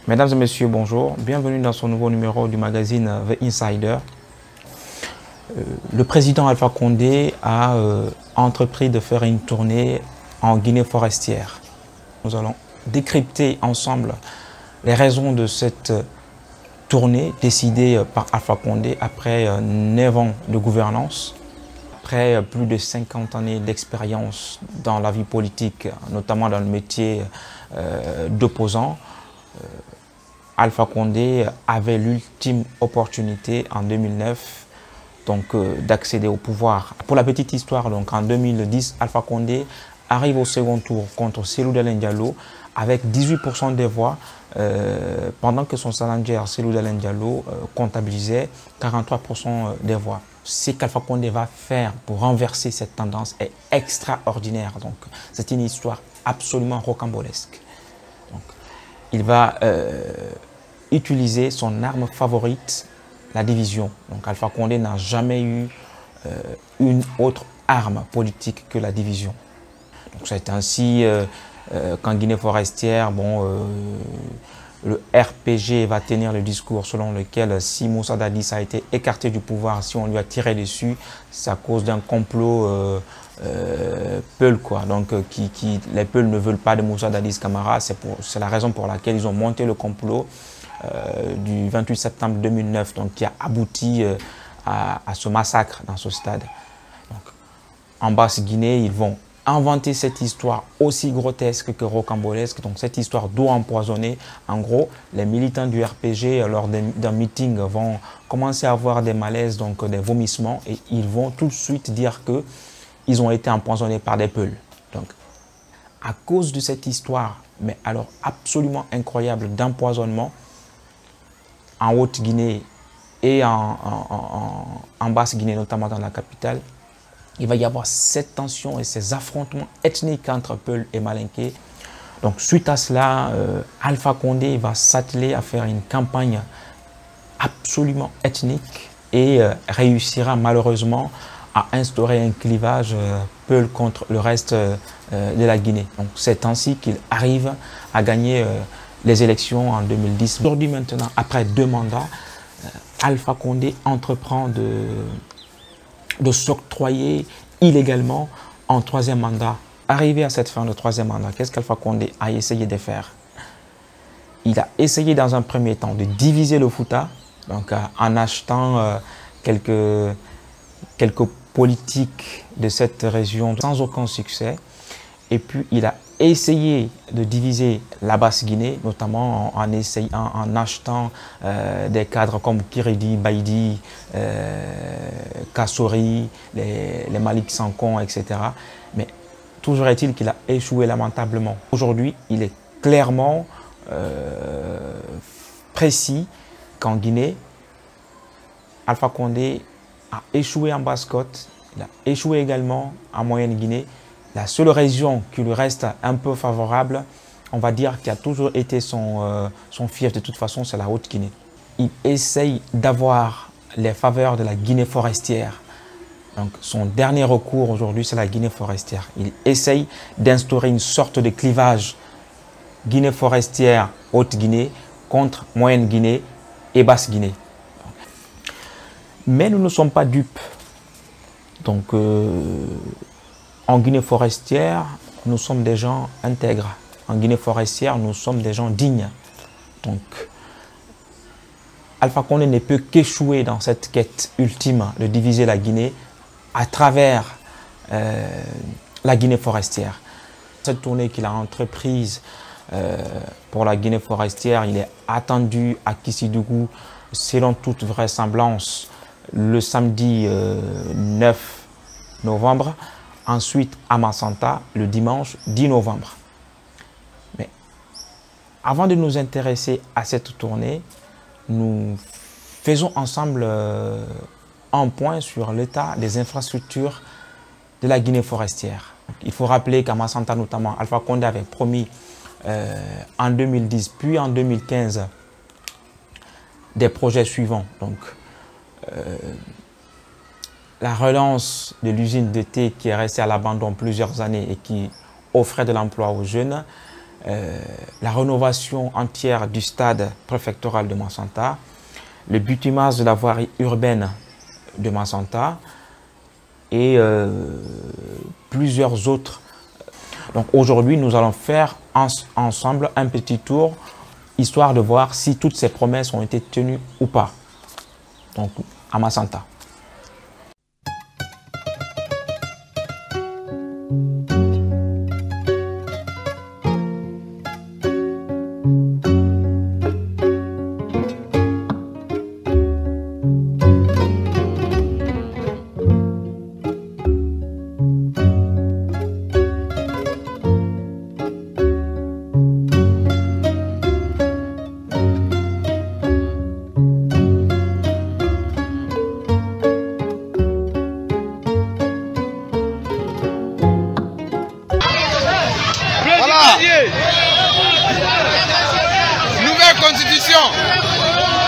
Mesdames et messieurs, bonjour. Bienvenue dans ce nouveau numéro du magazine The Insider. Le président Alpha Condé a entrepris de faire une tournée en Guinée forestière. Nous allons décrypter ensemble les raisons de cette tournée décidée par Alpha Condé après 9 ans de gouvernance, après plus de 50 années d'expérience dans la vie politique, notamment dans le métier d'opposant. Alpha Condé avait l'ultime opportunité en 2009 d'accéder au pouvoir. Pour la petite histoire, donc, en 2010, Alpha Condé arrive au second tour contre Cellou Dalein Diallo avec 18% des voix, pendant que son challenger Cellou Dalein Diallo comptabilisait 43% des voix. Ce qu'Alpha Condé va faire pour renverser cette tendance est extraordinaire. Donc, c'est une histoire absolument rocambolesque. Donc, il va utiliser son arme favorite, la division. Donc Alpha Condé n'a jamais eu une autre arme politique que la division. Donc c'est ainsi qu'en Guinée forestière, le RPG va tenir le discours selon lequel si Moussa Dadis a été écarté du pouvoir, si on lui a tiré dessus, c'est à cause d'un complot Peul, quoi. Donc les Peuls ne veulent pas de Moussa Dadis Camara, c'est la raison pour laquelle ils ont monté le complot du 28 septembre 2009, donc qui a abouti à ce massacre dans ce stade. Donc, en Basse-Guinée, ils vont inventer cette histoire aussi grotesque que rocambolesque, donc cette histoire d'eau empoisonnée. En gros, les militants du RPG, lors d'un meeting, vont commencer à avoir des malaises, donc des vomissements, et ils vont tout de suite dire qu'ils ont été empoisonnés par des Peuls. Donc, à cause de cette histoire, mais alors absolument incroyable d'empoisonnement, en Haute-Guinée et en Basse-Guinée, notamment dans la capitale, il va y avoir cette tension et ces affrontements ethniques entre Peuls et Malinké. Donc suite à cela, Alpha Condé va s'atteler à faire une campagne absolument ethnique et réussira malheureusement à instaurer un clivage Peul contre le reste de la Guinée. Donc c'est ainsi qu'il arrive à gagner les élections en 2010. Aujourd'hui maintenant, après 2 mandats, Alpha Condé entreprend de s'octroyer illégalement un 3e mandat. Arrivé à cette fin de 3e mandat, qu'est-ce qu'Alpha Condé a essayé de faire? Il a essayé dans un premier temps de diviser le Fouta, donc en achetant quelques politiques de cette région sans aucun succès. Et puis il a essayé de diviser la Basse-Guinée, notamment en achetant des cadres comme Kiridi, Baïdi, Kassori, les Malik Sankon, etc. Mais toujours est-il qu'il a échoué lamentablement. Aujourd'hui, il est clairement précis qu'en Guinée, Alpha Condé a échoué en Basse-Côte, il a échoué également en Moyenne-Guinée. La seule région qui lui reste un peu favorable, on va dire, qui a toujours été son fief de toute façon, c'est la Haute-Guinée. Il essaye d'avoir les faveurs de la Guinée forestière. Donc son dernier recours aujourd'hui, c'est la Guinée forestière. Il essaye d'instaurer une sorte de clivage Guinée forestière, Haute-Guinée contre Moyenne-Guinée et Basse-Guinée. Mais nous ne sommes pas dupes. Donc en Guinée forestière, nous sommes des gens intègres. En Guinée forestière, nous sommes des gens dignes. Donc, Alpha Condé ne peut qu'échouer dans cette quête ultime de diviser la Guinée à travers la Guinée forestière. Cette tournée qu'il a entreprise pour la Guinée forestière, il est attendu à Kissidougou, selon toute vraisemblance, le samedi 9 novembre. Ensuite à Massanta le dimanche 10 novembre. Mais avant de nous intéresser à cette tournée, nous faisons ensemble un point sur l'état des infrastructures de la Guinée forestière. Il faut rappeler qu'à Massanta notamment, Alpha Condé avait promis en 2010 puis en 2015 des projets suivants. Donc, la relance de l'usine de thé qui est restée à l'abandon plusieurs années et qui offrait de l'emploi aux jeunes, la rénovation entière du stade préfectoral de Mansanta, le bitumage de la voirie urbaine de Mansanta et plusieurs autres. Donc aujourd'hui, nous allons faire ensemble un petit tour, histoire de voir si toutes ces promesses ont été tenues ou pas. Donc à Mansanta.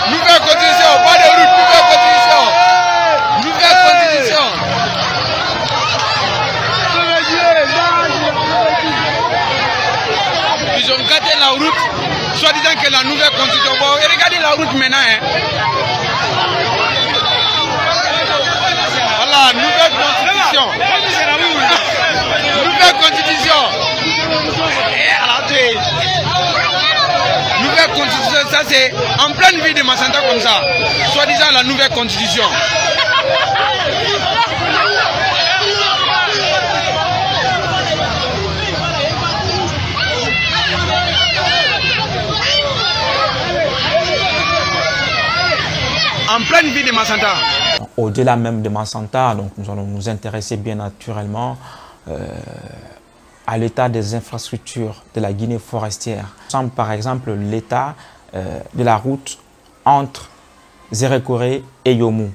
Nouvelle constitution, pas de route, nouvelle constitution. Ils ont gâté la route, soi-disant que la nouvelle constitution. Bon, regardez la route maintenant. Hein. Voilà, nouvelle constitution. Nouvelle constitution. Nouvelle constitution, ça c'est en pleine ville de Mansanta comme ça, soi-disant la nouvelle constitution. En pleine ville de Mansanta. Au-delà même de Mansanta, donc nous allons nous intéresser bien naturellement à l'état des infrastructures de la Guinée forestière. Par exemple, l'état de la route entre Zérékoré et Yomou.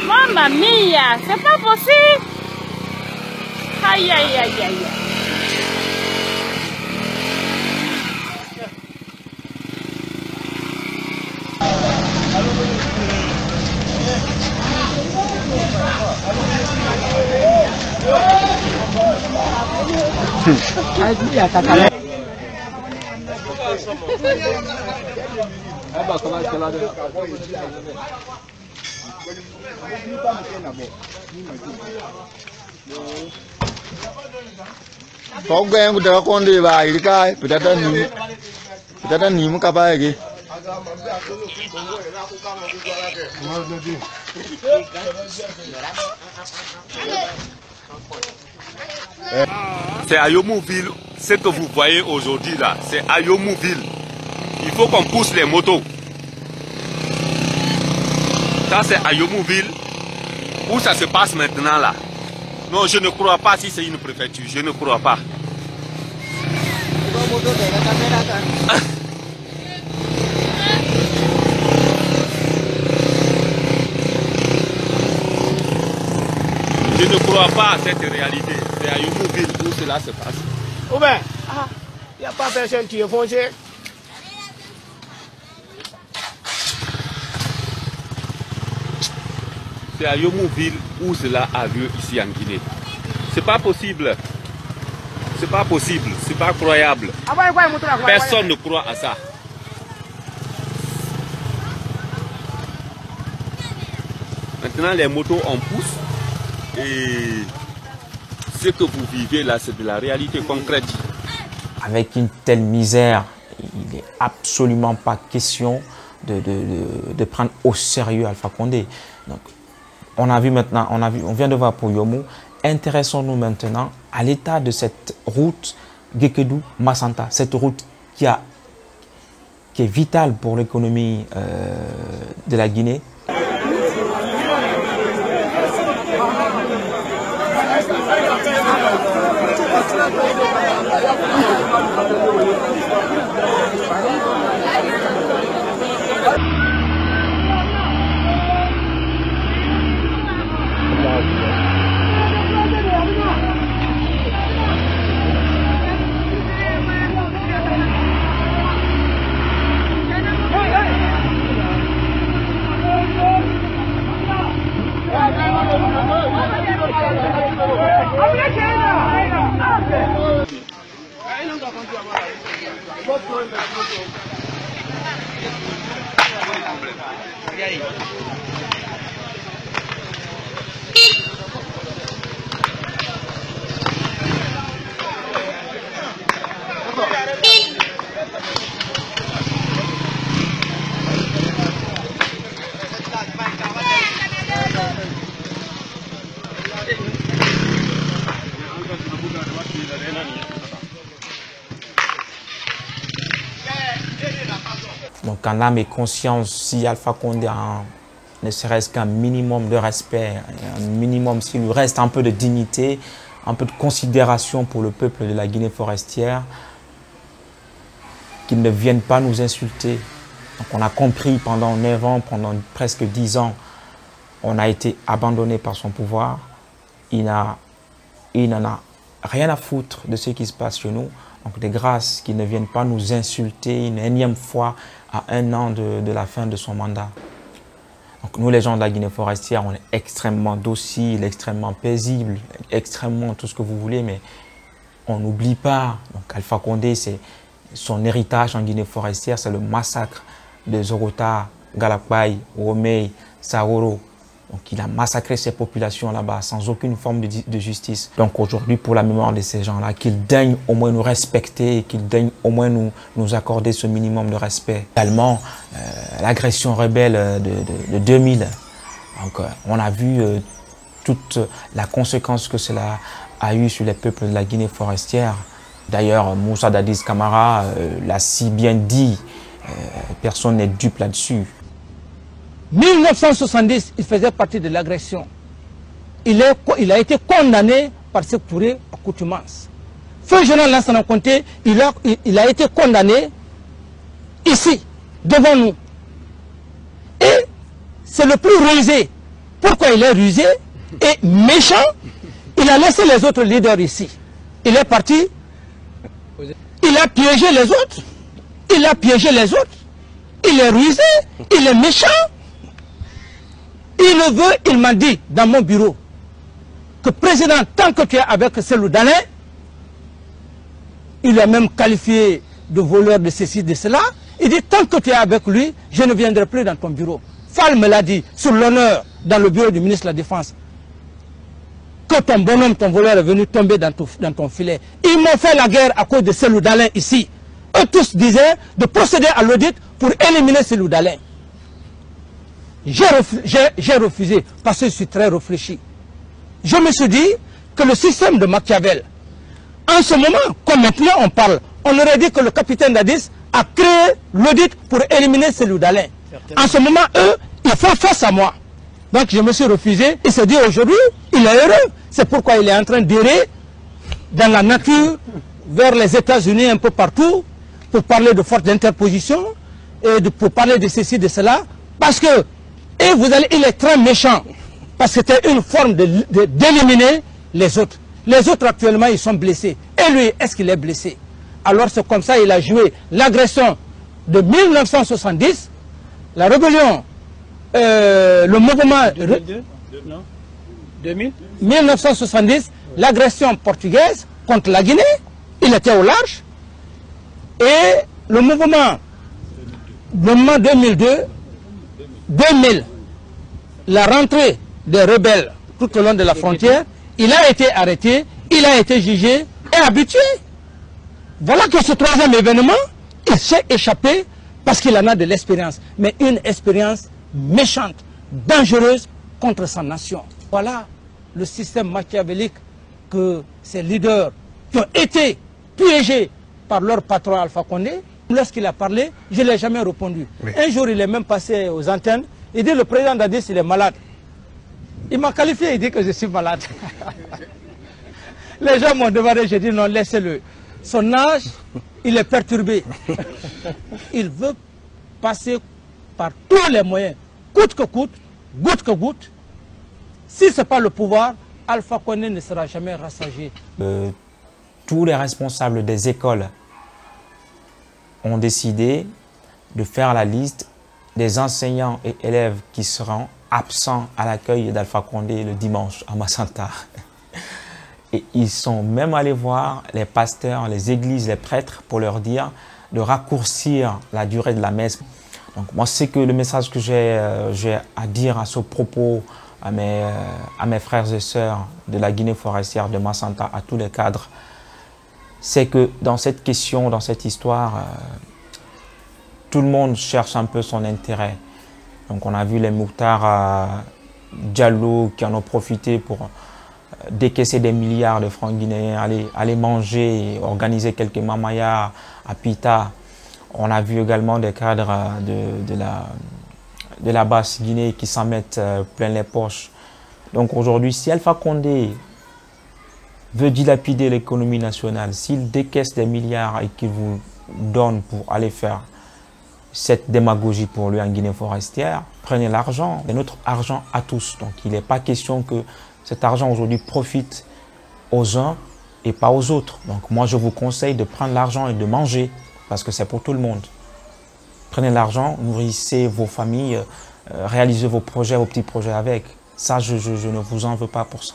Mamma mia, c'est pas possible. Aïe, aïe, aïe, aïe. C'est à Yomouville, ce que vous voyez aujourd'hui là, c'est à Yomouville. Il faut qu'on pousse les motos. Ça c'est à Yomouville, où ça se passe maintenant là. Non, je ne crois pas si c'est une préfecture, je ne crois pas. Je ne crois pas à cette réalité. C'est à Yomouville où cela se passe. Oh ben, il n'y a pas personne qui est foncé. C'est à Yomouville où cela a lieu ici en Guinée. C'est pas possible. C'est pas possible. C'est pas croyable. Personne ne croit à ça. Maintenant, les motos en pousse. Et ce que vous vivez là, c'est de la réalité concrète. Avec une telle misère, il n'est absolument pas question de prendre au sérieux Alpha Condé. Donc, on a vu maintenant, on vient de voir pour Yomou. Intéressons-nous maintenant à l'état de cette route Guékédou-Mansanta, cette route qui est vitale pour l'économie de la Guinée. Donc, en âme et conscience, si Alpha Condé a ne serait-ce qu'un minimum de respect, un minimum, s'il lui reste un peu de dignité, un peu de considération pour le peuple de la Guinée forestière, qu'il ne vienne pas nous insulter. Donc, on a compris pendant 9 ans, pendant presque 10 ans, on a été abandonné par son pouvoir. Il n'en a rien à foutre de ce qui se passe chez nous. Donc, de grâce qu'il ne vienne pas nous insulter une énième fois à 1 an de la fin de son mandat. Donc, nous, les gens de la Guinée forestière, on est extrêmement dociles, extrêmement paisibles, extrêmement tout ce que vous voulez, mais on n'oublie pas. Donc, Alpha Condé, c'est son héritage en Guinée forestière, c'est le massacre de Zorota, Galakbaye, Romey, Saroro. Donc, il a massacré ces populations là-bas sans aucune forme de justice. Donc, aujourd'hui, pour la mémoire de ces gens-là, qu'ils daignent au moins nous respecter, qu'ils daignent au moins nous accorder ce minimum de respect. Également, l'agression rebelle de 2000. Donc, on a vu toute la conséquence que cela a eu sur les peuples de la Guinée forestière. D'ailleurs, Moussa Dadis Camara l'a si bien dit, personne n'est dupe là-dessus. 1970, il faisait partie de l'agression. Il a été condamné par Sékou Touré à contumace. Feu Général Lansana Conté, il a été condamné ici, devant nous. Et c'est le plus rusé. Pourquoi il est rusé et méchant? Il a laissé les autres leaders ici. Il est parti. Il a piégé les autres. Il a piégé les autres. Il est rusé. Il est méchant. Il le veut, il m'a dit dans mon bureau que président, tant que tu es avec Cellou Dalein, il a même qualifié de voleur de ceci, de cela. Il dit tant que tu es avec lui, je ne viendrai plus dans ton bureau. Fall me l'a dit sur l'honneur dans le bureau du ministre de la Défense. Que ton bonhomme, ton voleur est venu tomber dans ton filet. Ils m'ont fait la guerre à cause de Cellou Dalein ici. Eux tous disaient de procéder à l'audit pour éliminer Cellou Dalein. J'ai refusé parce que je suis très réfléchi. Je me suis dit que le système de Machiavel, en ce moment, comme maintenant on parle, on aurait dit que le capitaine Dadis a créé l'audit pour éliminer Cellou Dalein. En ce moment, eux, ils font face à moi. Donc je me suis refusé. Il s'est dit aujourd'hui, il est heureux. C'est pourquoi il est en train d'errer dans la nature, vers les États-Unis, un peu partout, pour parler de force d'interposition, et pour parler de ceci, de cela, parce que et vous allez, il est très méchant, parce que c'était une forme d'éliminer les autres. Les autres actuellement, ils sont blessés. Et lui, est-ce qu'il est blessé? Alors c'est comme ça qu'il a joué l'agression de 1970, la rébellion, le mouvement... 2002 non 2000 1970, l'agression portugaise contre la Guinée, il était au large. Et le mouvement 2002, 2000, la rentrée des rebelles tout au long de la frontière, il a été arrêté, il a été jugé et habitué. Voilà que ce troisième événement, il s'est échappé parce qu'il en a de l'expérience, mais une expérience méchante, dangereuse contre sa nation. Voilà le système machiavélique que ces leaders qui ont été piégés par leur patron Alpha Condé. Lorsqu'il a parlé, je ne l'ai jamais répondu. Oui. Un jour, il est même passé aux antennes. Il dit, le président Dadis, il est malade. Il m'a qualifié, il dit que je suis malade. Les gens m'ont demandé, j'ai dit non, laissez-le. Son âge, il est perturbé. Il veut passer par tous les moyens, coûte que coûte, goutte que goutte. Si ce n'est pas le pouvoir, Alpha Condé ne sera jamais rassasié. Tous les responsables des écoles ont décidé de faire la liste des enseignants et élèves qui seront absents à l'accueil d'Alpha Condé le dimanche à Massanta. Et ils sont même allés voir les pasteurs, les églises, les prêtres pour leur dire de raccourcir la durée de la messe. Donc moi, c'est que le message que j'ai à dire à ce propos à mes frères et sœurs de la Guinée forestière, de Massanta, à tous les cadres, c'est que dans cette question, dans cette histoire, tout le monde cherche un peu son intérêt. Donc on a vu les Mouktar Diallo qui en ont profité pour décaisser des milliards de francs guinéens, aller manger et organiser quelques mamayas à Pita. On a vu également des cadres de la basse Guinée qui s'en mettent plein les poches. Donc aujourd'hui, si Alpha Condé veut dilapider l'économie nationale, s'il décaisse des milliards et qu'il vous donne pour aller faire cette démagogie pour lui en Guinée forestière, prenez l'argent, c'est notre argent à tous. Donc il n'est pas question que cet argent aujourd'hui profite aux uns et pas aux autres. Donc moi je vous conseille de prendre l'argent et de manger parce que c'est pour tout le monde. Prenez l'argent, nourrissez vos familles, réalisez vos projets, vos petits projets avec. Ça, je ne vous en veux pas pour ça.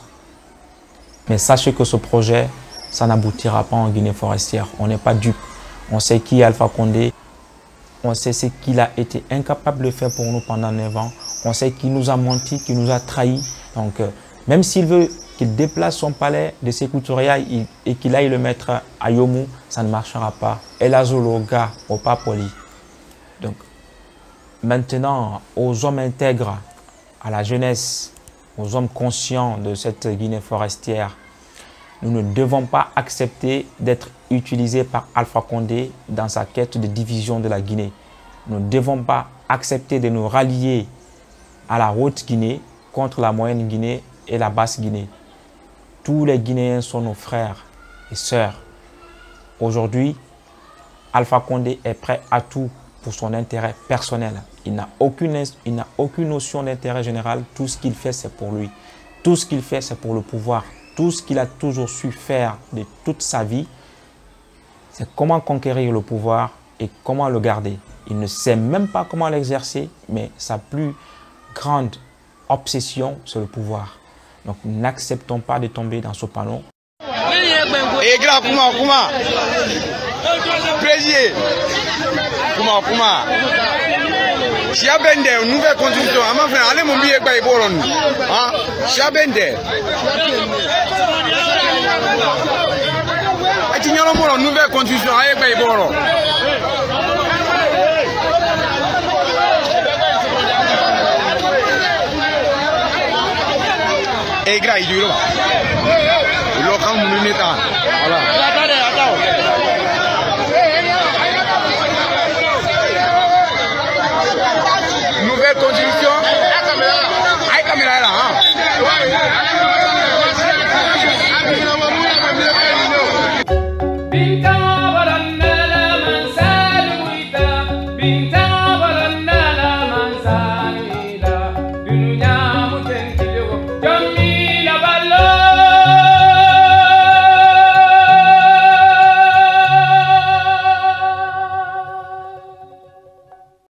Mais sachez que ce projet, ça n'aboutira pas en Guinée forestière. On n'est pas dupes. On sait qui est Alpha Condé. On sait ce qu'il a été incapable de faire pour nous pendant 9 ans. On sait qu'il nous a menti, qu'il nous a trahis. Donc, même s'il veut qu'il déplace son palais de Sékou Touré et qu'il aille le mettre à Yomou, ça ne marchera pas. Elazologa, au Papoli. Donc, maintenant, aux hommes intègres, à la jeunesse, aux hommes conscients de cette Guinée forestière, nous ne devons pas accepter d'être utilisés par Alpha Condé dans sa quête de division de la Guinée. Nous ne devons pas accepter de nous rallier à la Haute Guinée contre la Moyenne Guinée et la Basse Guinée. Tous les Guinéens sont nos frères et sœurs. Aujourd'hui, Alpha Condé est prêt à tout pour son intérêt personnel. Il n'a aucune notion d'intérêt général. Tout ce qu'il fait, c'est pour lui. Tout ce qu'il fait, c'est pour le pouvoir. Tout ce qu'il a toujours su faire de toute sa vie, c'est comment conquérir le pouvoir et comment le garder. Il ne sait même pas comment l'exercer, mais sa plus grande obsession, c'est le pouvoir. Donc n'acceptons pas de tomber dans ce panneau. Et grand Kuma. Plaisir. Kuma. Chiabende, nouvelle constitution. Ma frère, allez mon billet by Boron. Hein? Chiabende. Atignalo nouvelle constitution, allez by Boron. Et gars, il dit là. Il a quand même une état. Voilà.